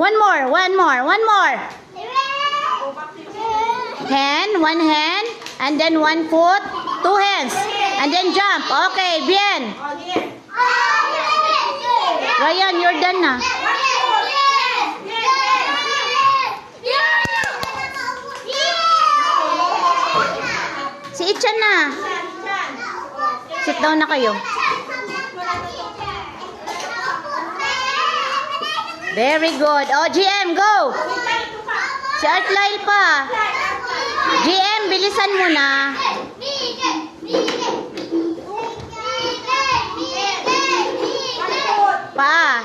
One more, one more, one more. Hand, one hand, and then one foot, two hands, and then jump. Okay, bien. Ryan, you're done na. Si Ichan na. Sit down na kayo. Very good. Oh, GM, go. Si Art Lyle pa. GM, bilisan mo na. Pa.